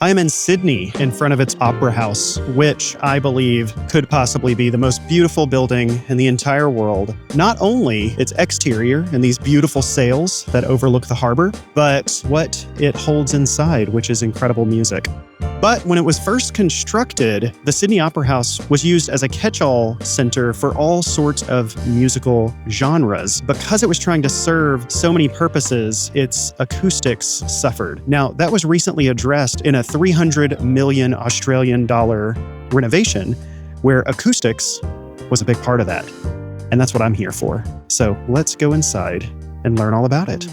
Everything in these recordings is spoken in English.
I am in Sydney in front of its Opera House, which I believe could possibly be the most beautiful building in the entire world. Not only its exterior and these beautiful sails that overlook the harbor, but what it holds inside, which is incredible music. But when it was first constructed, the Sydney Opera House was used as a catch-all center for all sorts of musical genres. Because it was trying to serve so many purposes, its acoustics suffered. Now, that was recently addressed in a 300 million Australian dollar renovation, where acoustics was a big part of that. And that's what I'm here for. So let's go inside and learn all about it.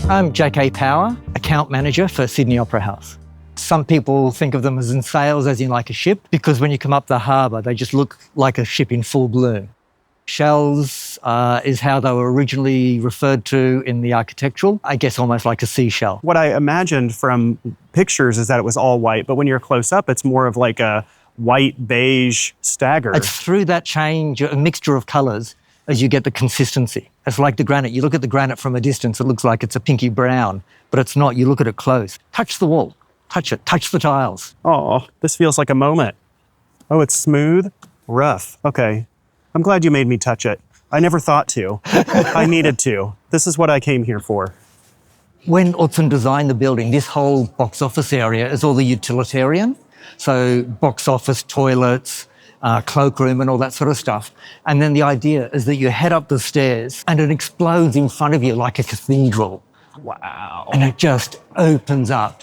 I'm J.K. Power, account manager for Sydney Opera House. Some people think of them as in sails, as in like a ship, because when you come up the harbour, they just look like a ship in full bloom. Shells is how they were originally referred to in the architectural, I guess almost like a seashell. What I imagined from pictures is that it was all white, but when you're close up, it's more of like a white beige stagger. It's through that change, a mixture of colours, as you get the consistency. It's like the granite. You look at the granite from a distance, it looks like it's a pinky brown, but it's not. You look at it close. Touch the wall. Touch it. Touch the tiles. Oh, this feels like a moment. Oh, it's smooth, rough. Okay. I'm glad you made me touch it. I never thought to. I needed to. This is what I came here for. When Utzon designed the building, this whole box office area is all the utilitarian. So box office, toilets, cloakroom and all that sort of stuff. And then the idea is that you head up the stairs and it explodes in front of you like a cathedral. Wow. And it just opens up.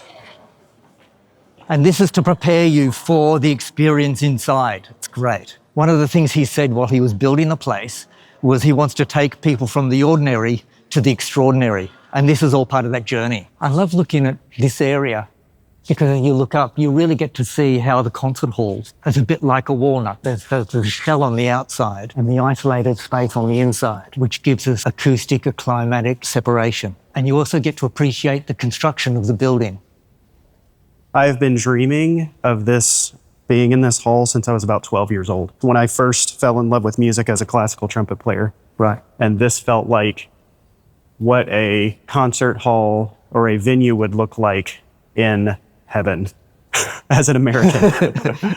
And this is to prepare you for the experience inside. It's great. One of the things he said while he was building the place was he wants to take people from the ordinary to the extraordinary. And this is all part of that journey. I love looking at this area because when you look up, you really get to see how the concert hall is a bit like a walnut. There's the shell on the outside and the isolated space on the inside, which gives us acoustic, a climatic separation. And you also get to appreciate the construction of the building. I've been dreaming of this being in this hall since I was about 12 years old. When I first fell in love with music as a classical trumpet player. Right. And this felt like what a concert hall or a venue would look like in heaven as an American.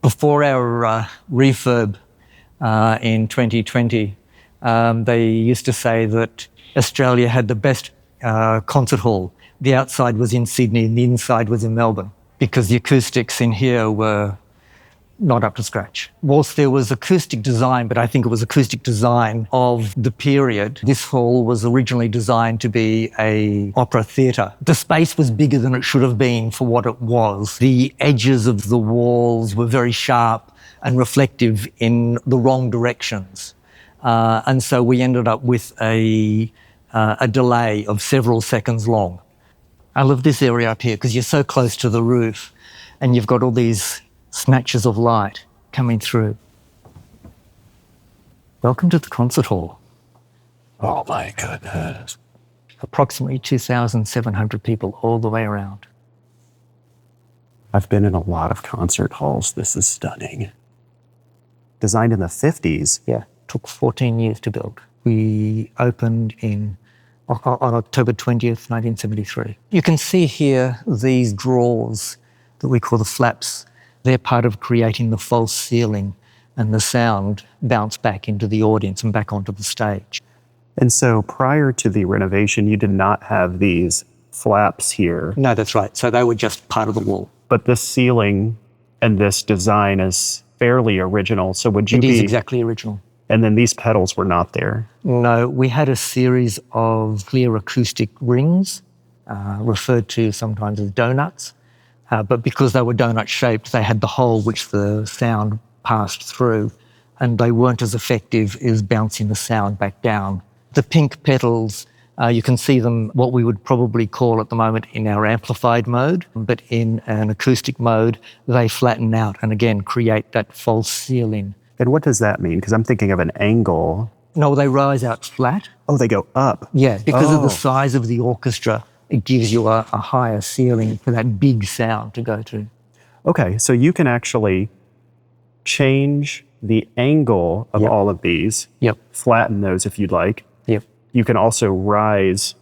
Before our refurb in 2020, they used to say that Australia had the best concert hall. The outside was in Sydney and the inside was in Melbourne because the acoustics in here were not up to scratch. Whilst there was acoustic design, but I think it was acoustic design of the period, this hall was originally designed to be an opera theatre. The space was bigger than it should have been for what it was. The edges of the walls were very sharp and reflective in the wrong directions. And so we ended up with a delay of several seconds long. I love this area up here because you're so close to the roof and you've got all these snatches of light coming through. Welcome to the concert hall. Oh my goodness. Approximately 2,700 people all the way around. I've been in a lot of concert halls. This is stunning. Designed in the 50s. Yeah, took 14 years to build. We opened on October 20th, 1973. You can see here these drawers that we call the flaps. They're part of creating the false ceiling and the sound bounce back into the audience and back onto the stage. And so prior to the renovation, you did not have these flaps here. No, that's right. So they were just part of the wall. But this ceiling and this design is fairly original. So would you It is exactly original. And then these pedals were not there? No, we had a series of clear acoustic rings, referred to sometimes as donuts. But because they were donut-shaped, they had the hole which the sound passed through, and they weren't as effective as bouncing the sound back down. The pink petals, you can see them what we would probably call at the moment in our amplified mode, but in an acoustic mode, they flatten out and again create that false ceiling. And what does that mean? Because I'm thinking of an angle. No, they rise out flat. Oh, they go up. Yeah, because of the size of the orchestra, it gives you a higher ceiling for that big sound to go to. Okay, so you can actually change the angle of all of these, flatten those if you'd like. You can also rise.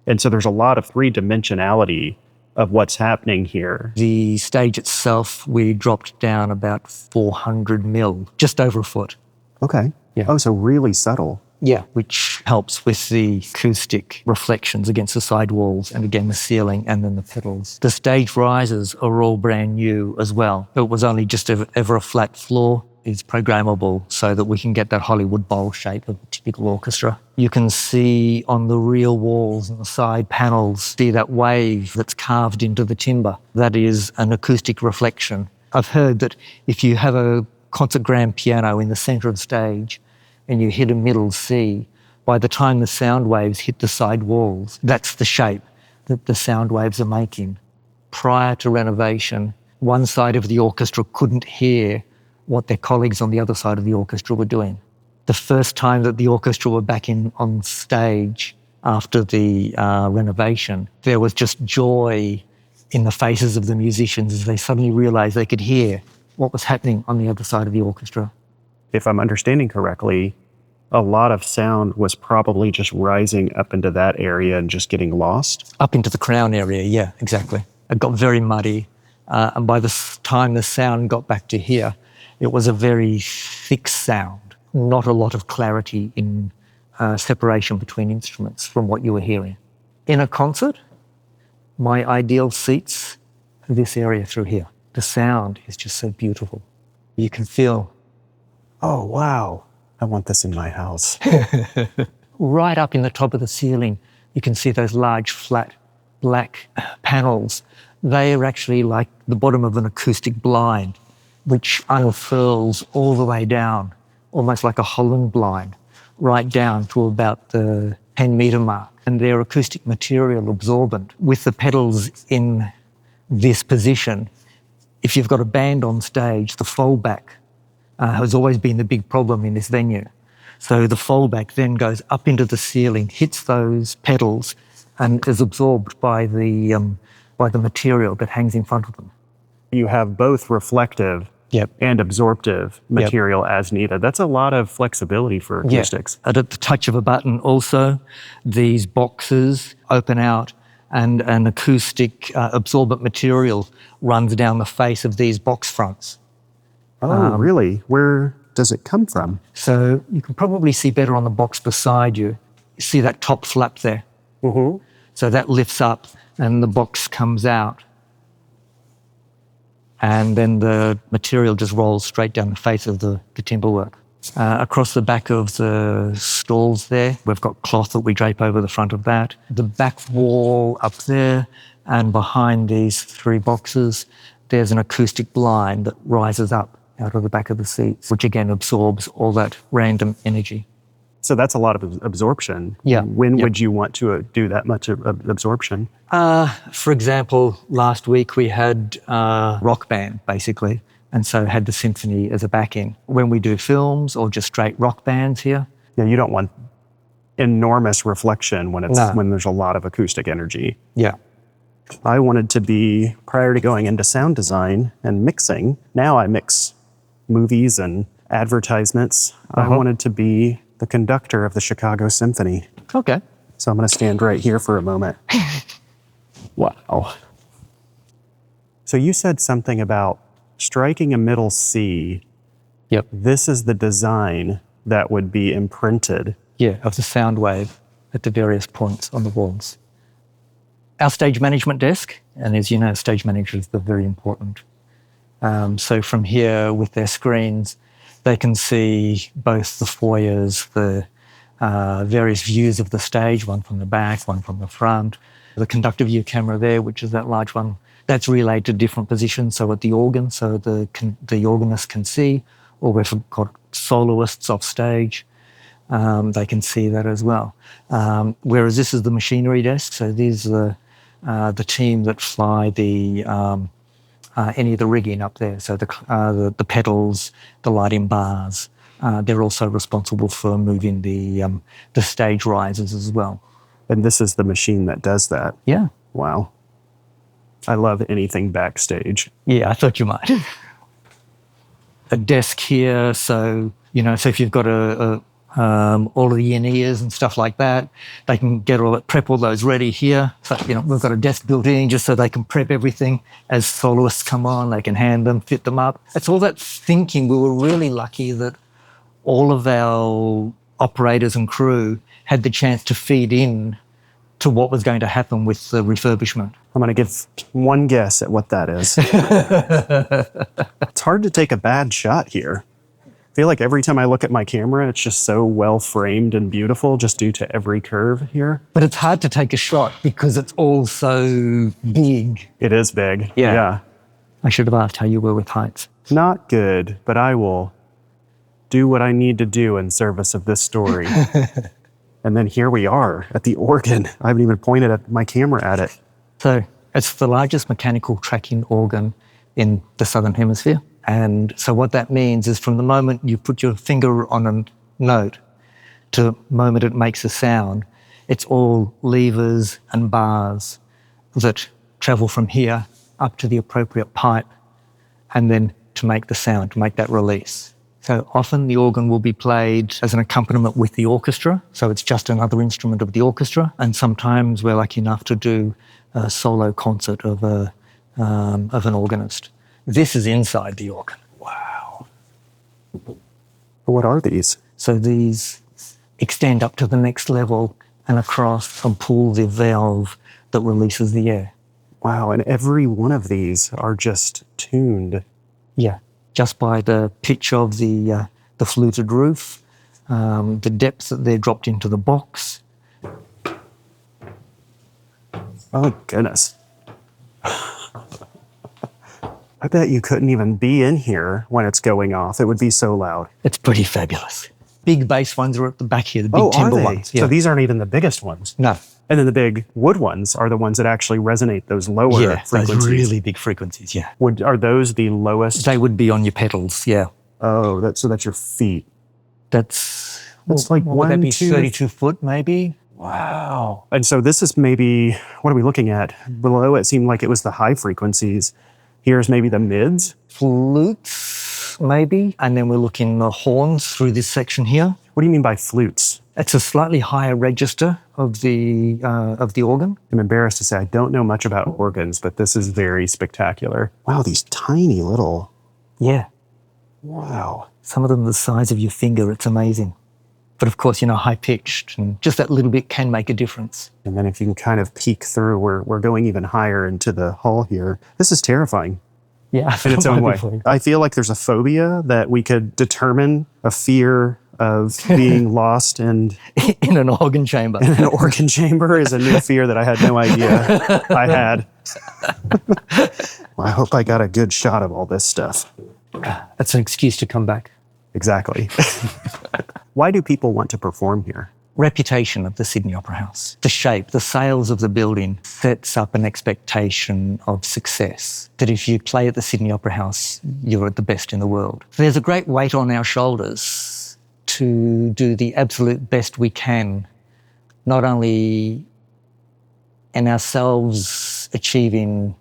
And so there's a lot of three-dimensionality of what's happening here. The stage itself, we dropped down about 400 mil, just over a foot. Okay. Yeah. Oh, so really subtle. Yeah, which helps with the acoustic reflections against the side walls and again the ceiling and then the petals. The stage risers are all brand new as well. It was only just ever a flat floor. It's programmable so that we can get that Hollywood bowl shape of a typical orchestra. You can see on the rear walls and the side panels, see that wave that's carved into the timber. That is an acoustic reflection. I've heard that if you have a concert grand piano in the centre of the stage and you hit a middle C, by the time the sound waves hit the side walls, that's the shape that the sound waves are making. Prior to renovation, one side of the orchestra couldn't hear what their colleagues on the other side of the orchestra were doing. The first time that the orchestra were back on stage after the renovation, there was just joy in the faces of the musicians as they suddenly realised they could hear what was happening on the other side of the orchestra. If I'm understanding correctly, a lot of sound was probably just rising up into that area and just getting lost. Up into the crown area, yeah, exactly. It got very muddy. And by the time the sound got back to here, it was a very thick sound, not a lot of clarity in separation between instruments from what you were hearing. In a concert, my ideal seats are this area through here. The sound is just so beautiful. You can feel, Oh, wow. I want this in my house. right up in the top of the ceiling, you can see those large, flat, black panels. They are actually like the bottom of an acoustic blind, which unfurls all the way down, almost like a Holland blind, right down to about the 10-metre mark. And they're acoustic material absorbent. With the pedals in this position, if you've got a band on stage, the foldback has always been the big problem in this venue. So the foldback then goes up into the ceiling, hits those pedals, and is absorbed by the material that hangs in front of them. You have both reflective and absorptive material as needed. That's a lot of flexibility for acoustics. And at the touch of a button also, these boxes open out and an acoustic absorbent material runs down the face of these box fronts. Oh, really? Where does it come from? So you can probably see better on the box beside you. You see that top flap there? Mm-hmm. So that lifts up and the box comes out. And then the material just rolls straight down the face of the timberwork. Across the back of the stalls there, we've got cloth that we drape over the front of that. The back wall up there and behind these three boxes, there's an acoustic blind that rises up out of the back of the seats, which again absorbs all that random energy. So that's a lot of absorption. Yeah. When would you want to do that much absorption? For example, last week we had a rock band, basically, and so had the symphony as a backing. When we do films or just straight rock bands here. Yeah, you don't want enormous reflection when there's a lot of acoustic energy. Yeah. I wanted to be, prior to going into sound design and mixing, now I mix movies and advertisements. I wanted to be the conductor of the Chicago Symphony. Okay. So I'm going to stand right here for a moment. Wow. So you said something about striking a middle C. Yep. This is the design that would be imprinted. Yeah, of the sound wave at the various points on the walls. Our stage management desk, and as you know, stage managers are very important. So from here with their screens, they can see both the foyers, the various views of the stage, one from the back, one from the front. The conductor view camera there, which is that large one, that's relayed to different positions. So at the organ, so the organist can see, or we've got soloists off stage, they can see that as well. Whereas this is the machinery desk, so these are the team that fly any of the rigging up there. So the pedals, the lighting bars, they're also responsible for moving the stage risers as well. And this is the machine that does that. Yeah. Wow. I love anything backstage. Yeah, I thought you might. A desk here, so if you've got a all of the in-ears and stuff like that. They can prep all those ready here. So, we've got a desk built in just so they can prep everything. As soloists come on, they can hand them, fit them up. It's all that thinking. We were really lucky that all of our operators and crew had the chance to feed in to what was going to happen with the refurbishment. I'm going to give one guess at what that is. It's hard to take a bad shot here. I feel like every time I look at my camera, it's just so well framed and beautiful just due to every curve here. But it's hard to take a shot because it's all so big. It is big. Yeah. I should have asked how you were with heights. Not good, but I will do what I need to do in service of this story. And then here we are at the organ. I haven't even pointed at my camera at it. So it's the largest mechanical tracking organ in the Southern Hemisphere. And so what that means is from the moment you put your finger on a note to the moment it makes a sound, it's all levers and bars that travel from here up to the appropriate pipe and then to make the sound, to make that release. So often the organ will be played as an accompaniment with the orchestra, so it's just another instrument of the orchestra, and sometimes we're lucky enough to do a solo concert of an organist. This is inside the organ. Wow. What are these? So these extend up to the next level and across and pull the valve that releases the air. Wow, and every one of these are just tuned. Yeah. Just by the pitch of the fluted roof, the depth that they're dropped into the box. Oh, goodness. I bet you couldn't even be in here when it's going off. It would be so loud. It's pretty fabulous. Big bass ones are at the back here, the big timber ones. Yeah. So these aren't even the biggest ones? No. And then the big wood ones are the ones that actually resonate those lower frequencies. Those really big frequencies, yeah. Are those the lowest? They would be on your petals, yeah. Oh, so that's your feet. That's like what would that be, 32 foot maybe? Wow. And so this is maybe, what are we looking at? Below it seemed like it was the high frequencies. Here's maybe the mids. Flutes, maybe. And then we're looking the horns through this section here. What do you mean by flutes? It's a slightly higher register of the organ. I'm embarrassed to say I don't know much about organs, but this is very spectacular. Wow, these tiny little... Yeah. Wow. Some of them the size of your finger, it's amazing. But of course, high-pitched, and just that little bit can make a difference. And then if you can kind of peek through, we're going even higher into the hall here. This is terrifying. Yeah. In its own way. I feel like there's a phobia that we could determine, a fear of being lost and in an organ chamber. In an organ chamber is a new fear that I had no idea I had. Well, I hope I got a good shot of all this stuff. That's an excuse to come back. Exactly. Why do people want to perform here? Reputation of the Sydney Opera House. The shape, the sales of the building sets up an expectation of success, that if you play at the Sydney Opera House, you're at the best in the world. There's a great weight on our shoulders to do the absolute best we can, not only in ourselves achieving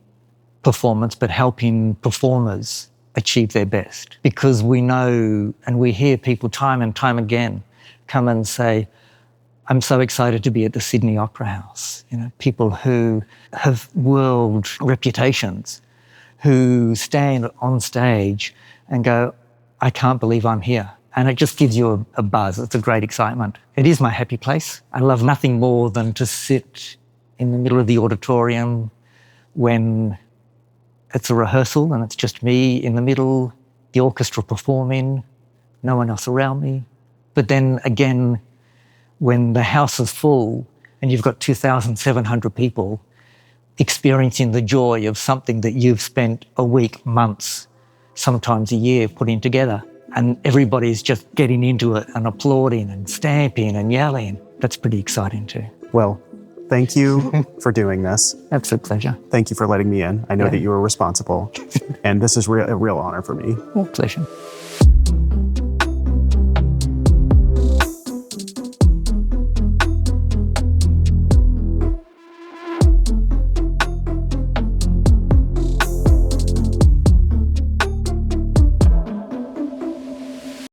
performance, but helping performers achieve their best. Because we know, and we hear people time and time again come and say, I'm so excited to be at the Sydney Opera House. People who have world reputations, who stand on stage and go, I can't believe I'm here. And it just gives you a buzz. It's a great excitement. It is my happy place. I love nothing more than to sit in the middle of the auditorium when it's a rehearsal and it's just me in the middle, the orchestra performing, no one else around me. But then again, when the house is full and you've got 2,700 people experiencing the joy of something that you've spent a week, months, sometimes a year putting together, and everybody's just getting into it and applauding and stamping and yelling, that's pretty exciting too. Well, thank you for doing this. Absolute pleasure. Thank you for letting me in. I know that you were responsible. And this is a real honor for me. Well, pleasure.